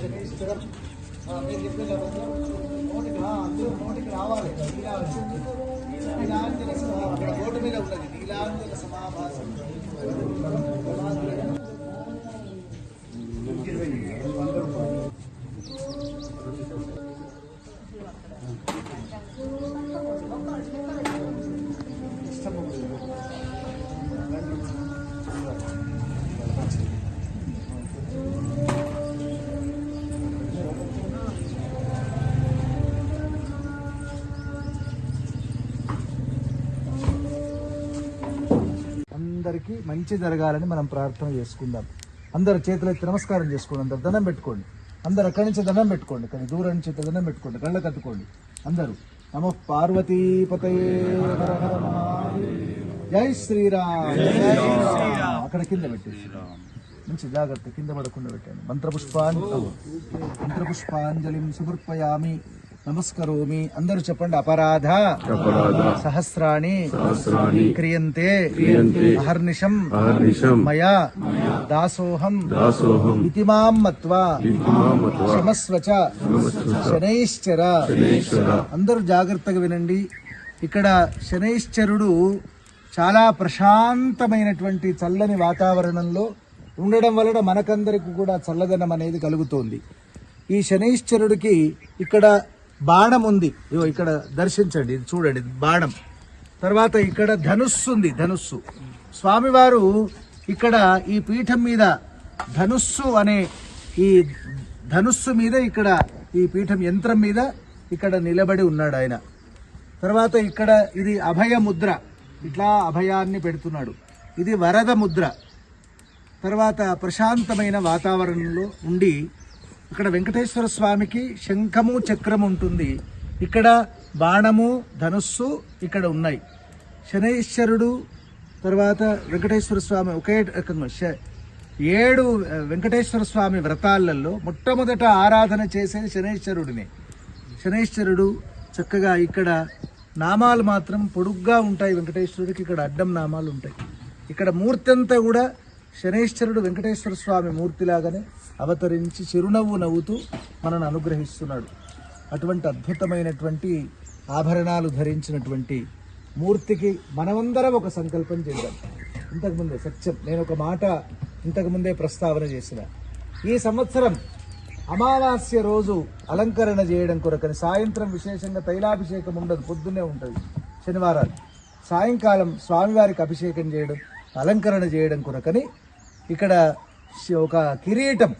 శనైశ్వరం మీరు చెప్పేది నోటికి అందరూ నోటికి రావాలి. నీలాంజన అక్కడ బోర్డు మీద ఉన్నది నీలాంజన సమాభాసం. అందరికీ మంచి జరగాలని మనం ప్రార్థన చేసుకుందాం. అందరు చేతులు ఎత్తి నమస్కారం చేసుకోండి. అందరు దండం పెట్టుకోండి. అందరు అక్కడి నుంచి దండం పెట్టుకోండి. కానీ దూరం నుంచి దండం పెట్టుకోండి. కళ్ళ కట్టుకోండి. అందరూ నమో పార్వతీపతయే జై శ్రీరామ్. అక్కడ కింద పెట్టేసి మంచి జాగ్రత్త, కింద పడకుండా పెట్టండి. మంత్రపుష్పాంజలిం సమర్పయామి నమస్కరోమి. అందరూ చెప్పండి. అపరాధ సహస్రాణి క్రియంతే అహర్నిశం మయా దాసోహం ఇతి మాం మత్వా క్షమస్వచ శనైశ్చర. అందరూ జాగ్రత్తగా వినండి. ఇక్కడ శనైశ్చరుడు చాలా ప్రశాంతమైనటువంటి చల్లని వాతావరణంలో ఉండడం వలన మనకందరికి కూడా చల్లదనం అనేది కలుగుతోంది. ఈ శనైశ్చరుడికి ఇక్కడ బాణం ఉంది. ఇక్కడ దర్శించండి, ఇది చూడండి, బాణం. తర్వాత ఇక్కడ ధనుస్సు ఉంది. ధనుస్సు స్వామివారు ఇక్కడ ఈ పీఠం మీద ధనుస్సు అనే ఈ ధనుస్సు మీద ఇక్కడ ఈ పీఠం యంత్రం మీద ఇక్కడ నిలబడి ఉన్నాడు ఆయన. తర్వాత ఇక్కడ ఇది అభయ ముద్ర, ఇట్లా అభయాన్ని పెడుతున్నాడు. ఇది వరద ముద్ర. తర్వాత ప్రశాంతమైన వాతావరణంలో ఉండి ఇక్కడ వెంకటేశ్వర స్వామికి శంఖము చక్రము ఉంటుంది. ఇక్కడ బాణము ధనుస్సు ఇక్కడ ఉన్నాయి. శనైశ్వరుడు తర్వాత వెంకటేశ్వర స్వామి ఒకే రకంగా 7 వెంకటేశ్వర స్వామి వ్రతాలలో మొట్టమొదట ఆరాధన చేసేది శనైశ్వరుడిని. శనైశ్వరుడు చక్కగా ఇక్కడ నామాలు మాత్రం పొడుగ్గా ఉంటాయి. వెంకటేశ్వరుడికి ఇక్కడ అడ్డం నామాలు ఉంటాయి. ఇక్కడ మూర్తి అంతా కూడా శనైశ్వరుడు వెంకటేశ్వర స్వామి మూర్తిలాగానే అవతరించి చిరునవ్వు నవ్వుతూ మనను అనుగ్రహిస్తున్నాడు. అటువంటి అద్భుతమైనటువంటి ఆభరణాలు ధరించినటువంటి మూర్తికి మనమందరం ఒక సంకల్పం చేద్దాం. ఇంతకుముందే సత్యం, నేను ఒక మాట ఇంతకుముందే ప్రస్తావన చేసిన, ఈ సంవత్సరం అమావాస్య రోజు అలంకరణ చేయడం కొరకని సాయంత్రం విశేషంగా తైలాభిషేకం ఉండదు, పొద్దున్నే ఉంటుంది. శనివారాలు సాయంకాలం స్వామివారికి అభిషేకం చేయడం, అలంకరణ చేయడం కొరకని ఇక్కడ ఒక కిరీటం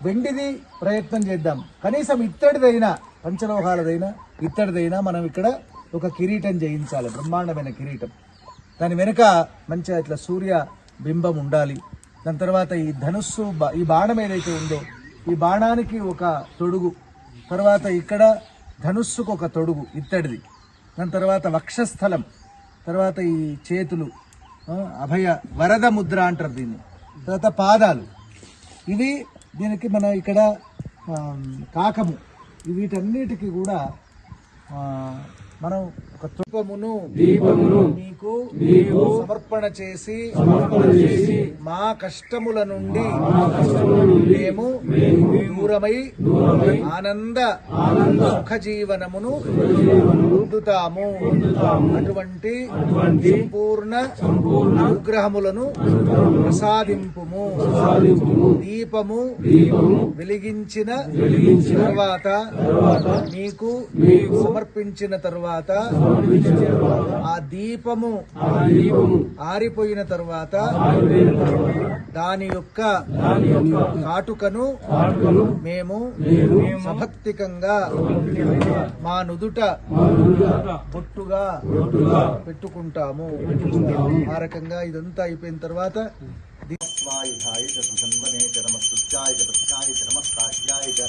వెండిది ప్రయత్నం చేద్దాం. కనీసం ఇత్తడిదైనా, పంచలోహాలదైనా ఇత్తడిదైనా మనం ఇక్కడ ఒక కిరీటం చేయించాలి. బ్రహ్మాండమైన కిరీటం. దాని వెనుక మంచిగా ఇట్లా సూర్య బింబం ఉండాలి. దాని తర్వాత ఈ ధనుస్సు, ఈ బాణం ఏదైతే ఉందో ఈ బాణానికి ఒక తొడుగు, తర్వాత ఇక్కడ ధనుస్సుకు ఒక తొడుగు ఇత్తడిది. దాని తర్వాత వక్షస్థలం, తర్వాత ఈ చేతులు అభయ వరద ముద్ర అంటారు దీన్ని. తర్వాత పాదాలు, ఇవి దీనికి మన ఇక్కడ కాకము, వీటన్నిటికీ కూడా మనం ఒక దీపమును నీకు సమర్పణ చేసి మా కష్టముల నుండి మేము దూరమై ఆనంద సుఖ జీవనమును పొందుతాము. అటువంటి సంపూర్ణ అనుగ్రహములను ప్రసాదింపుము. దీపము వెలిగించిన తర్వాత నీకు సమర్పించిన తర్వాత ఆ దీపము ఆరిపోయిన తర్వాత దాని యొక్క కాటుకను మేము సభక్తికంగా మా నుదుట బొట్టుగా పెట్టుకుంటాము. ఆ రకంగా ఇదంతా అయిపోయిన తర్వాత దీపాయుధాయ సుసన్వనే చ నమస్తుత్యాయ చ ప్రత్యాయ చ నమస్తాఖ్యాయ చ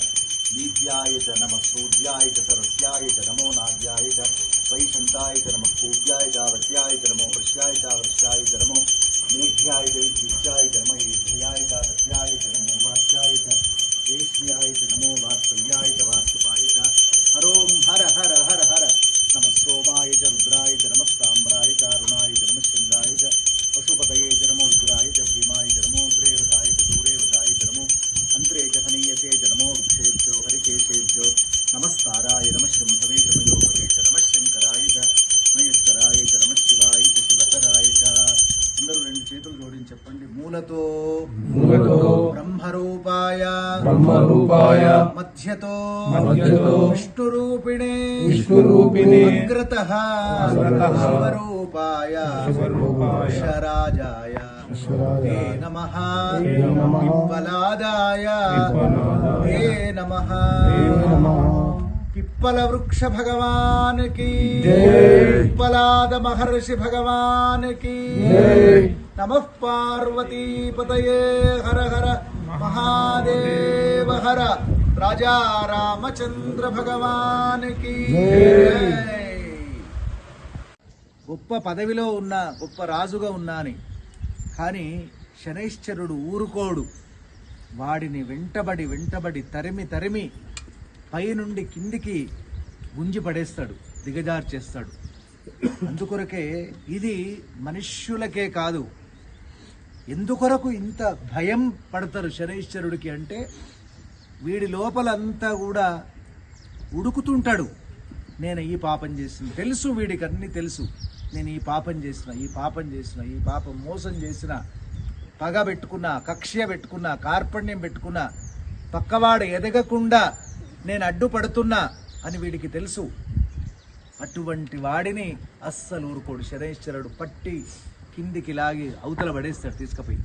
దీప్యాయ చ నమః సూర్యాయ చ సరస్యాయ చ నమో నాగ్యాయ చ వైశంతాయ చ నమః పూజ్యాయ చ వత్యాయ చ నమో వృష్యాయ చ వృష్యాయ చ నమో మేఘ్యాయ చ ద్విత్యాయ చ నమః యుధ్యాయ చ రత్యాయ చ నమో వాచ్యాయ చ వేశ్యాయ చ నమో వాత్సల్యాయ చ వాస్తుపాయ చ హరోం హర హర హర హర నమః సోమాయ చ రుద్రాయ చ నమః సాంబ్రాయ చ అరుణాయ చ నమః శృంగాయ చ పశుపతయే చ నమో ఉగ్రాయ చ భీమాయ చ నమో అగ్రే వధాయ చ దూరే వధాయ చ నమో అంత్రే చ హనీయసే చ నమో శంకరాయ నమః శంభవే చ మయోపవే చ నమః శంకరాయ చ మహేశ్వరాయ చ నమః శివాయ చ శివతరాయ చ. అందరూ రెండు చేతులు జోడించి చెప్పండి. మూలతో బ్రహ్మరూపాయ మధ్యతో విష్ణురూపిణే అగ్రతః శివరూపాయ శరాజాయ తే నమః పిప్పలాదాయ తే నమః. పిప్పల వృక్ష భగవాన్ కి పిప్పలాద మహర్షి భగవాన్ కి నమః. పార్వతీపతయే హర హర మహాదేవ హర. రాజా రామచంద్ర భగవాన్ కి. గొప్ప పదవిలో ఉన్నా, గొప్ప రాజుగా ఉన్నాని, కానీ శనైశ్చరుడు ఊరుకోడు. వాడిని వెంటబడి తరిమి పైనుండి కిందికి గుంజి పడేస్తాడు, దిగజార్చేస్తాడు. అందుకొరకే ఇది మనుష్యులకే కాదు. ఎందుకొరకు ఇంత భయం పడతారు శనైశ్చరుడికి అంటే, వీడి లోపలంతా కూడా ఉడుకుతుంటాడు. నేను ఈ పాపం చేసిన తెలుసు, వీడికి అన్నీ తెలుసు. నేను ఈ పాపం చేసిన, ఈ పాపం మోసం చేసిన, పగ పెట్టుకున్నా, కక్ష పెట్టుకున్నా, కార్పణ్యం పెట్టుకున్నా, పక్కవాడు ఎదగకుండా నేను అడ్డుపడుతున్నా అని వీడికి తెలుసు. అటువంటి వాడిని అస్సలు ఊరుకోడు శనైశ్చరుడు. పట్టి కిందికి లాగి అవతల పడేస్తాడు తీసుకుపోయి.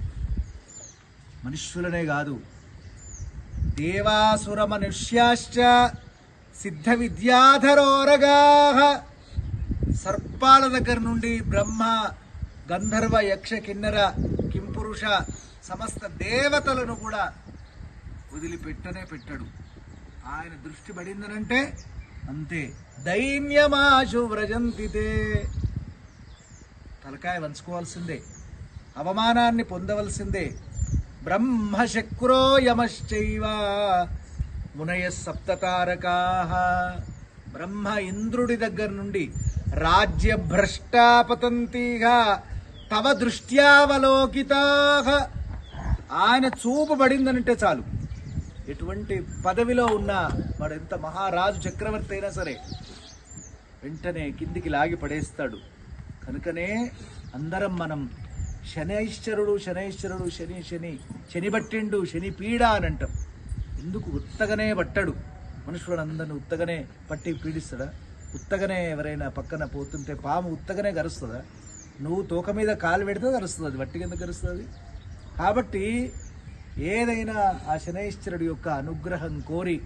మనుష్యులనే కాదు, దేవాసుర మనుష్యాశ్చ సిద్ధ విద్యాధరోరగాః. సర్పాల దగ్గర నుండి బ్రహ్మ, గంధర్వ, యక్ష, కిన్నెర, కింపురుష సమస్త దేవతలను కూడా వదిలిపెట్టనే పెట్టడు. ఆయన దృష్టి పడిందనంటే అంతే. దైన్యమాశు వ్రజంతితే. తలకాయ వంచుకోవాల్సిందే, అవమానాన్ని పొందవలసిందే. బ్రహ్మశక్రో యమశ్చైవ మునయ సప్తతారకాః. బ్రహ్మ ఇంద్రుడి దగ్గర నుండి రాజ్యభ్రష్టా పతంతిః తవ దృష్ట్యావలోకితాః. ఆయన చూపు పడిందనంటే చాలు, ఎటువంటి పదవిలో ఉన్నా, వాడు ఎంత మహారాజు చక్రవర్తి అయినా సరే వెంటనే కిందికి లాగి పడేస్తాడు. కనుకనే అందరం మనం శనైశ్చరుడు శని పట్టిండు, శని పీడ అని అంటాం. ఎందుకు? ఉత్తగనే పట్టడు. మనుషులను అందరిని ఉత్తగనే పట్టి పీడిస్తాడా? ఉత్తగనే ఎవరైనా పక్కన పోతుంటే పాము ఉత్తగనే గరుస్తుందా? నువ్వు తోక మీద కాలు పెడితే గరుస్తుంది, అది వట్టి కింద గరుస్తుంది. కాబట్టి ఏదైనా ఆ శనైశ్చరుడి యొక్క అనుగ్రహం కోరి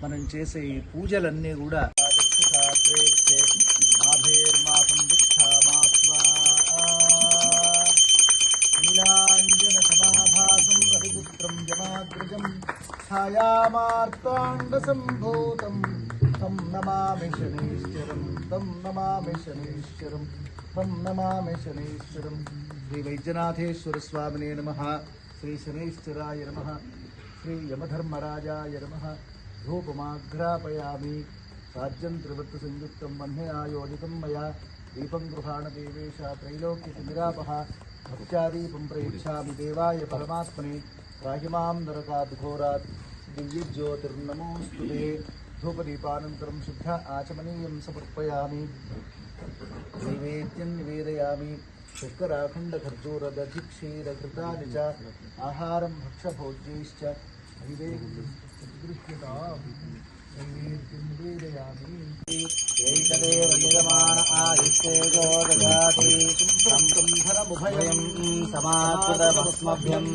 మనం చేసే ఈ పూజలన్నీ కూడా నీలాంజన సమాభాసం రవిపుత్రం జమాగ్రజం ఛాయామార్తాండ సంభూతం తం నమామి శనైశ్చరం శ్రీ వైద్యనాథేశ్వర స్వామినే నమః. శ్రీ శనైశ్చరాయ నమః. శ్రీ యమధర్మరాజాయ నమః. ధూపమాఘ్రాపయామి. సాజ్యం త్రివృత్త సంయుక్తం మన్యయాయోదితం మయా. దీపం గృహాణ దేవేశ త్రైలోక్యతిమిరాపః. భక్త్యాదీపం ప్రయచ్ఛామి దేవాయ పరమాత్మనే. రాహిమాం నరకాత్ ఘోరాత్ దివ్యజ్యోతిర్నమోస్తుతే. ధూపదీపానంతరం శుద్ధ ఆచమనీయం సమర్పయామి. నైవేద్యం నివేదయామి. శర్కరాఖండఖర్జూరదధిక్షీరఘృతాని చ ఆహారం భక్షభోజ్యైశ్చ నైవేద్యం నివేదయామి. ఏకదేవ నిరమాణ ఆదిత్యేజో దదాతి సంధరముభయం సమాకృతమస్మభ్యం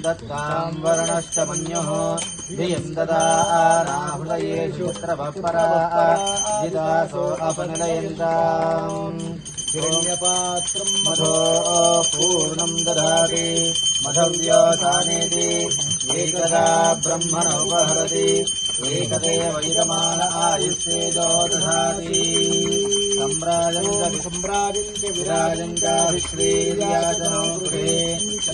దత్తాం వర్ణశ్చ మన్యుః ధియం దదానాహృదయేషు శ్రవపరా జిదాసో అపనిలయంతాం. హిరణ్యపాత్రం మధో పూర్ణం దదాతి మధవ్యోసానేతి ఏకదా బ్రహ్మణోపహరతి ఏకదేవ యజమాన ఆయుష్యేజో దదాతి. सम्राजन्त विराजन्ताभिश्रीर्याजनो गृहे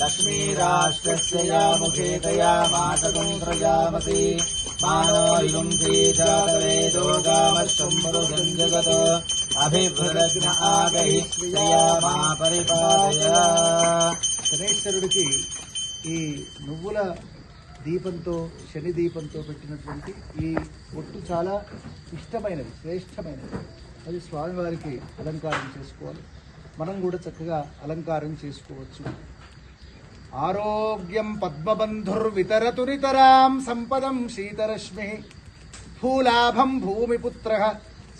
लक्ष्मीराष्ट्रस्य या मुखे तया मातकं प्रजामति मानो इदं श्रीजातवेदो गामश्वम्बरुजं जगत् अभिभृदग्न आगहिष्या मा परिपालय. శనైశ్వరుడికి ఈ నువ్వుల దీపంతో శని దీపంతో పెట్టినటువంటి ఈ బొట్టు చాలా ఇష్టమైనది, శ్రేష్టమైనది. అది స్వామివారికి అలంకారం చేసుకోవాలి. మనం కూడా చక్కగా అలంకారం చేసుకోవచ్చు. ఆరోగ్యం పద్మబంధుర్వితరతు నితరాం సంపదం శీతరశ్మి భూలాభం భూమిపుత్ర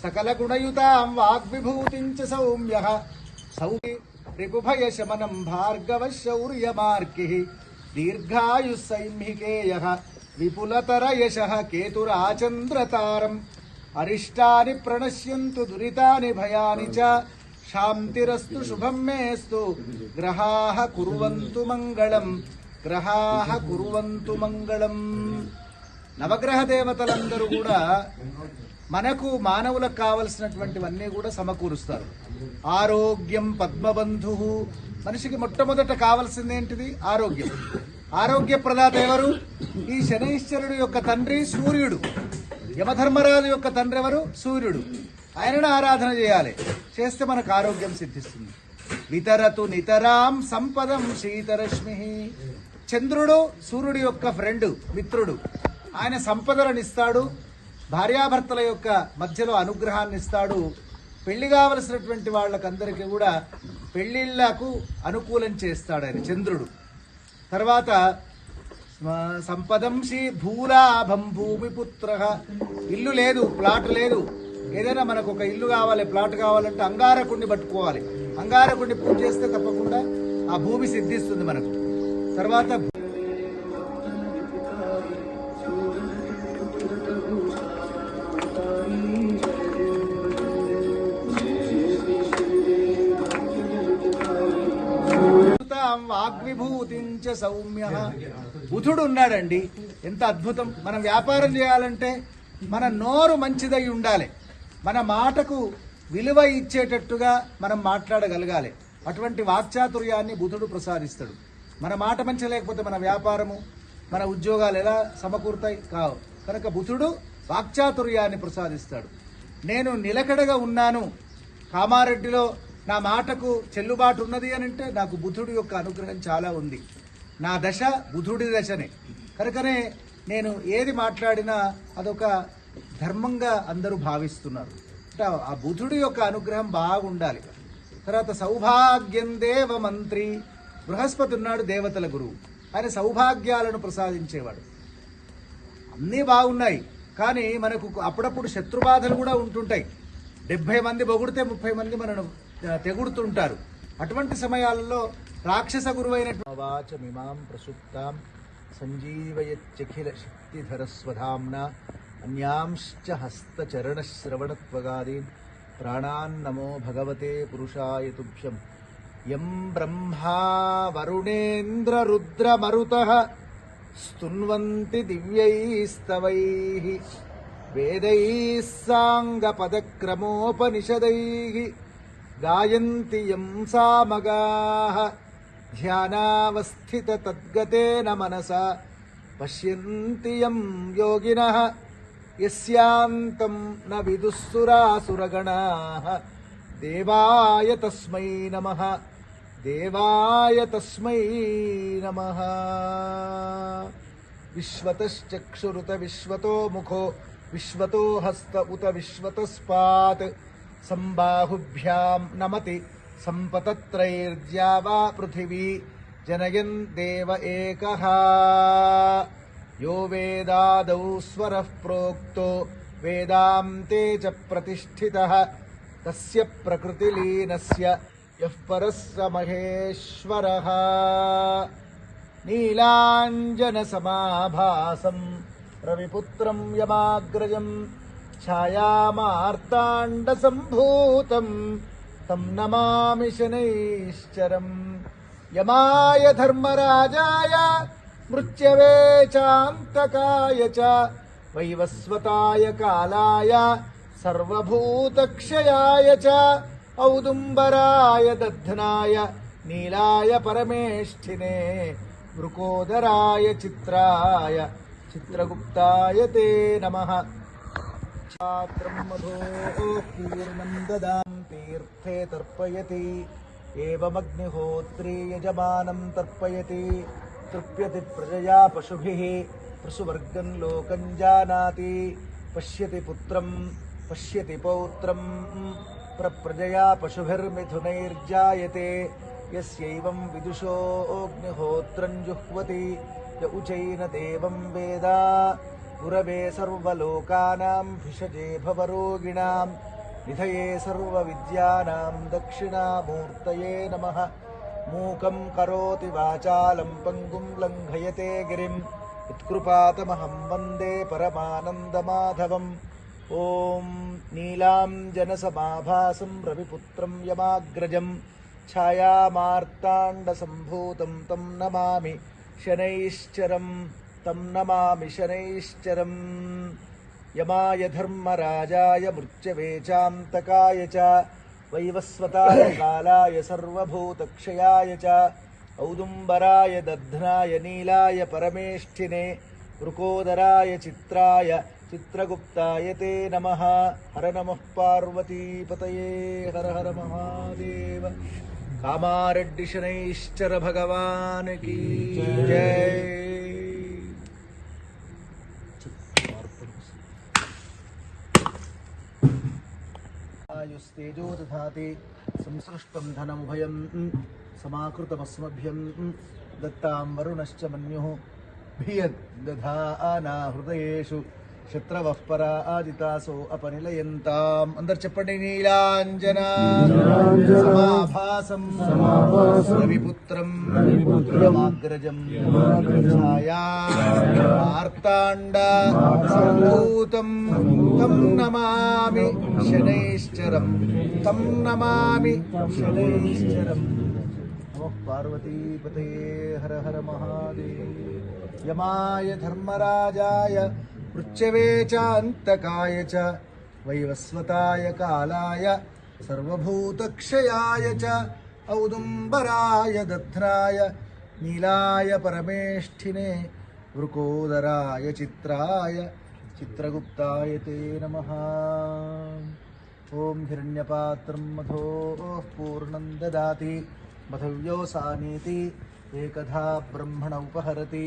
సకల గుణయుతాం వాగ్విభూతిం చ సౌమ్యః సౌఖ్య రిపుభయ శమనం భార్గవ శౌర్యమార్కి దీర్ఘాయుస్సైంహికేయః విపులతర యశః కేతురాచంద్రతారం అరిష్టాని ప్రణశ్యంతు దురితాని భయాని చ శాంతిరస్తు శుభం మేస్తు గ్రహాః కుర్వంతు మంగళం, గ్రహాః కుర్వంతు మంగళం. నవగ్రహ దేవతలందరూ కూడా మనకు మానవులకు కావలసినటువంటివన్నీ కూడా సమకూరుస్తారు. ఆరోగ్యం పద్మబంధు, మనిషికి మొట్టమొదట కావలసింది ఏంటిది? ఆరోగ్యం. ఆరోగ్య ప్రదాత ఎవరు? ఈ శనైశ్వరుడు యొక్క తండ్రి సూర్యుడు. యమధర్మరాజు యొక్క తండ్రి ఎవరు? సూర్యుడు. ఆయనను ఆరాధన చేయాలి. చేస్తే మనకు ఆరోగ్యం సిద్ధిస్తుంది. వితరతు నితరాం సంపదం శీతరశ్మి. చంద్రుడు సూర్యుడి యొక్క ఫ్రెండ్, మిత్రుడు. ఆయన సంపదలను ఇస్తాడు, భార్యాభర్తల యొక్క మధ్యలో అనుగ్రహాన్ని ఇస్తాడు. పెళ్లి కావలసినటువంటి వాళ్ళకందరికీ కూడా పెళ్లిళ్లకు అనుకూలం చేస్తాడు ఆయన చంద్రుడు. తర్వాత సంపదం భూలాభం భూమిపుత్ర. ఇల్లు లేదు, ప్లాట్ లేదు, ఏదైనా మనకు ఒక ఇల్లు కావాలి, ప్లాట్ కావాలంటే అంగారకుడిని పట్టుకోవాలి. అంగారకుడిని పూజ చేస్తే తప్పకుండా ఆ భూమి సిద్ధిస్తుంది మనకు. తర్వాత వాగ్విభూతించ సౌమ్య. బుధుడు ఉన్నాడండి, ఎంత అద్భుతం. మనం వ్యాపారం చేయాలంటే మన నోరు మంచిదై ఉండాలి, మన మాటకు విలువ ఇచ్చేటట్టుగా మనం మాట్లాడగలగాలి. అటువంటి వాక్చాతుర్యాన్ని బుధుడు ప్రసాదిస్తాడు. మన మాట మంచి లేకపోతే మన వ్యాపారము, మన ఉద్యోగాలు ఎలా సమకూరుతాయి? కావు. కనుక బుధుడు వాక్చాతుర్యాన్ని ప్రసాదిస్తాడు. నేను నిలకడగా ఉన్నాను, కామారెడ్డిలో నా మాటకు చెల్లుబాటు ఉన్నది అని అంటే నాకు బుధుడి యొక్క అనుగ్రహం చాలా ఉంది. నా దశ బుధుడి దశనే. కనుకనే నేను ఏది మాట్లాడినా అదొక ధర్మంగా అందరూ భావిస్తున్నారు. అంటే ఆ బుధుడి యొక్క అనుగ్రహం బాగుండాలి. తర్వాత సౌభాగ్యం దేవ మంత్రి. బృహస్పతి ఉన్నాడు, దేవతల గురువు. ఆయన సౌభాగ్యాలను ప్రసాదించేవాడు. అన్నీ బాగున్నాయి, కానీ మనకు అప్పుడప్పుడు శత్రుబాధలు కూడా ఉంటుంటాయి. 70 మంది పొగిడితే 30 మంది మనను తెగుడుతుంటారు. అటువంటి సమయాల్లో రాక్షస గురువైనవాచమిమాం ప్రసుప్తాం సంజీవయత్యఖిల శక్తిధరస్వధామ్నా అన్యాంశ్చ హస్తచరణశ్రవణత్వగాదీన్ ప్రాణాన్నమో భగవతే పురుషాయ తుభ్యం. యం బ్రహ్మా వరుణేంద్రరుద్రమరుతః స్తున్వంతి దివ్యైస్తవైః వేదైః సాంగపదక్రమోపనిషదైః గాయంతి యం సామగాః ధ్యానావస్థిత తద్గతేన మనసా పశ్యంతి యం యోగినః యస్యాంతం న విదుఃసురాసురగణాః దేవాయ తస్మై నమః, దేవాయ తస్మై నమః. విశ్వతశ్చక్షురుత విశ్వతో ముఖో విశ్వతో హస్త ఉత విశ్వతస్పాత్ సంబాహుభ్యాం నమతి సంపతత్రైర్ద్యావా పృథివీ జనయన్ దేవ ఏకః. యో వేదాదౌ స్వరః ప్రోక్తో వేదాంతే చ ప్రతిష్ఠితః తస్య ప్రకృతిలీనస్య యః పరః స మహేశ్వరః. నీలాంజనసమాభాసం రవిపుత్రం యమాగ్రజం ఛాయామార్తాండసంభూతం తం నమామి శనైశ్చరం. యమాయ ధర్మరాజాయ మృత్యవే చాంతకాయ చ వైవస్వతాయ కాలాయ సర్వభూతక్షయాయ చ ఔదుంబరాయ దధ్నాయ నీలాయ పరమేష్ఠినే వృకోదరాయ చిత్రాయ చిత్రగుప్తాయ తే నమః. ఛాత్రం మధోః పూర్ణం దదాం తీర్థే తర్పయతి ఏవమగ్నిహోత్రీ యజమానం తర్పయతి तृप्यति प्रजया पशुभिः पशुवर्गं लोकं जानाति पश्यति पुत्रं पश्यति पौत्रं प्रजया पशुभिर्मिथुनैर्जायते यस्यैवं विदुषो अग्निहोत्रं जुह्वति य उचैन देवं वेद गुरवे सर्वलोकानां भिषजे भवरोगिणां निधये सर्वविद्यानां दक्षिणामूर्तये नमः। मूकं करोति वाचालं पङ्गुं लङ्घयते गिरिं यत्कृपातमहं वन्दे परमानन्दमाधवम्। ॐ नीलाञ्जनसमाभासं रविपुत्रं यमाग्रजं छायामार्ताण्डसम्भूतं तं नमामि शनैश्चरं तं नमामि शनैश्चरम्। यमाय धर्मराजाय मृत्यवे चान्तकाय च वैवस्वताय कालाय सर्वभूतक्षयाय च औदुम्बराय दध्नाय नीलाय परमेष्ठिने वृकोदराय चित्राय चित्रगुप्ताय ते नमः। हर नमः पार्वतीपतये हर हर महादेव। कामारेड्डी शनैश्चर भगवान की जय। आयुस्तेजो दधाति संसृष्टं धनमुभयं समाकृतमस्मभ्यं दत्तां वरुणश्च मन्युः भियद्दधाना हृदयेषु शत्रवः पराजितासो अपनिलयन्ताम्। అందరు చెప్పండి నీలాంజన సమాభాసం రవిపుత్రం యమాగ్రజం ఛాయా మార్తాండ సంభూతం తం నమామి శనైశ్చరం తం నమామి శనైశ్చరం। నమః పార్వతీపతయే హర హర మహాదేవ। యమాయ ధర్మరాజాయ మృత్యవే చాంతకాయ చ వైవస్వతాయ కాలాయ సర్వభూతక్షయాయ చ ఔదుంబరాయ దధ్నాయ నీలాయ పరమేష్ఠినే వృకోదరాయ చిత్రాయ చిత్రగుప్తాయ తే నమః। ఓం హిరణ్యపాత్రం మధోః పూర్ణం దదాతి మధవ్యోసానీతి ఏకధా బ్రహ్మణ ఉపహరతి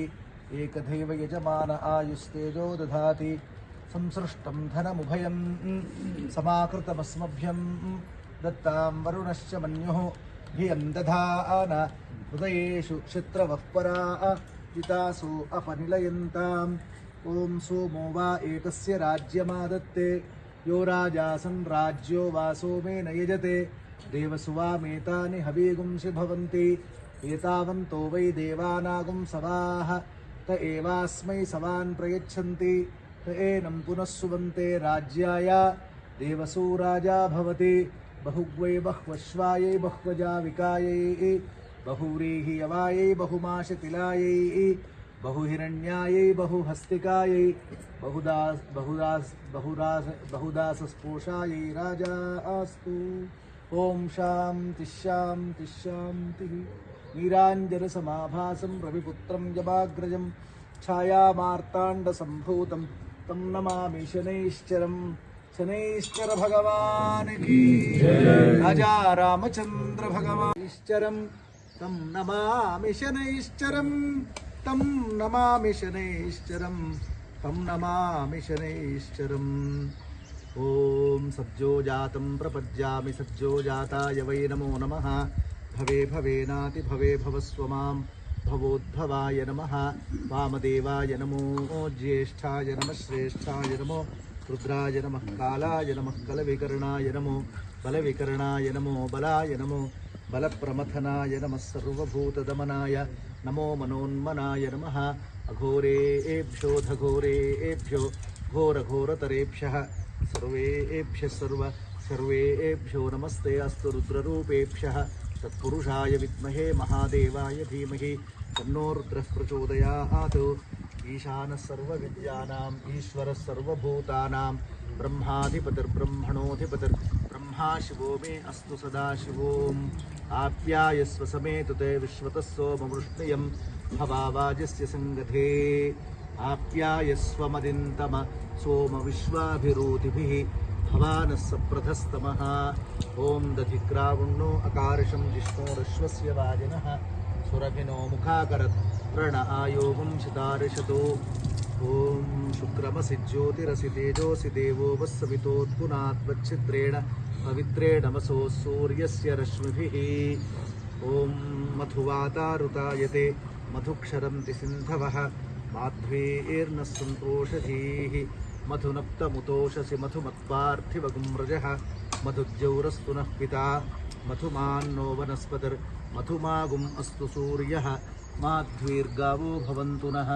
ఏకధైవ యజమాన ఆయుస్తేజో దధాతి సంసృష్టం ధనముభయం సమాకృతమస్మభ్యం దత్తాం వరుణశ్చ మన్యుః ధియం దధాన హృదయేషు శత్రవః పరాజితాసో అపనిలయంతాం। ఓం సోమో వా ఏతస్య రాజ్యమాదత్తే యో రాజాసన్ రాజ్యో వా సోమేన యజతే దేవసు వామేతాని హవీగుంసి భవంతి ఏతావంతో వై దేవానాగుం సవాః त एवास्मै सवान् प्रयच्छन्ति त एनं पुनः सुवन्ते राज्याय देवसू राजा भवति बहुग्वै बह्वश्वायै बह्वजाविकायै बहुव्रीहि यवायै बहुमाशतिलायै बहुहिरण्यायै बहुहस्तिकायै बहुदासस्पोषायै राजा अस्तु। ओम शान्ति शान्ति शान्तिः। नीराञ्जनसमाभासं रविपुत्रं यमाग्रजं छायामार्ताण्डसम्भूतं तं नमामि शनैश्चरं। शनैश्चर भगवान की राजा रामचंद्र भगवान ईश्चरं तं नमामि शनैश्चरं तं नमामि शनैश्चरं तं नमामि शनैश्चरम्। ओम सज्जो जातं प्रपद्यामि सज्जो जाताय वै नमो नमः। भवे भवेनाति भवे भवस्व मां भवोद्भवाय नमः। वामदेवाय नमो ज्येष्ठाय नमः श्रेष्ठाय नमो रुद्राय नमः कालाय नमः कलविकर्णाय नमो बलविकर्णाय नमो बलाय नमो बलप्रमथनाय नमः सर्वभूतदमनाय नमो मनोन्मनाय नमः। अघोरेभ्यो धघोरेभ्यो घोरघोरतरेभ्यः सर्वेभ्यो नमस्ते अस्तु रुद्ररूपेभ्यः। तत्पुरुषाय विद्महे महादेवाय धीमहि तन्नो रुद्रः प्रचोदयात्। ईशानः सर्वविद्यानाम् ईश्वरः सर्वभूतानां ब्रह्माधिपतिर्ब्रह्मणोऽधिपतिर्ब्रह्मा शिवो मे अस्तु सदा शिवोम्। आप्यायस्व समेतुते विश्वतः सोमवृष्णियं भवावाजस्य सङ्गधे। आप्यायस्व मदिन्तम सोम विश्वाभिरोधिभिः भवानः सप्रधस्तमः। ओम दधिक्रावुण्णो अकारशं जिष्णोरश्वस्य वाजिनः सुरभिनो मुखाकरत् प्रण आयोगं शितारिषतो ॐ शुक्रमसि ज्योतिरसि तेजोसि देवो वस्सवितोत्पुनात्वच्छिद्रेण पवित्रेणमसो सूर्यस्य रश्मिभिः ॐ मधुवातारुतायते मधुक्षरन्ति सिन्धवः माध्वीर्नः सन्तोषधीः मधुनप्तमुतोषसि मधुमत्पार्थिवगुम्रजः मधुज्यौरस्तु नः पिता मधुमान्नो वनस्पतिर्मधुमागुम् अस्तु सूर्यः माध्वीर्गावो भवन्तु नः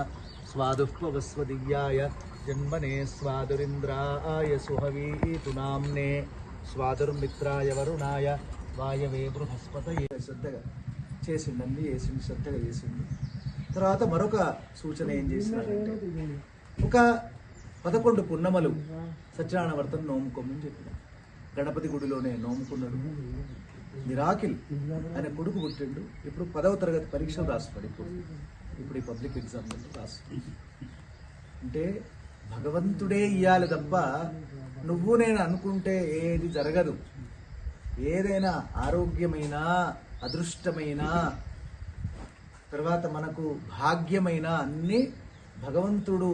स्वादुःपवस्वदीयाय जन्मने स्वादुरिन्द्राय सुहवीतु नाम्ने स्वादुर्मित्राय वरुणाय వాయవే బృహస్పతయే. శ్రద్ధగా చేసిండండి, వేసింది, శ్రద్ధగా చేసింది. తర్వాత మరొక సూచన ఏం చేసినాడంటే, ఒక 11 పున్నమలు సత్యనారాయణ వ్రతం నోముకోమని చెప్పిన. గణపతి గుడిలోనే నోముకున్నాడు. మిరాకిల్ ఆయన కొడుకు పుట్టిండు. ఇప్పుడు 10వ తరగతి పరీక్షలు రాస్తాడు. ఇప్పుడు ఈ పబ్లిక్ ఎగ్జామ్ రాస్తాడు. అంటే భగవంతుడే ఇయ్యాలి తప్ప నువ్వు నేను అనుకుంటే ఏది జరగదు. ఏదైనా ఆరోగ్యమైన, అదృష్టమైన, తర్వాత మనకు భాగ్యమైన అన్నీ భగవంతుడు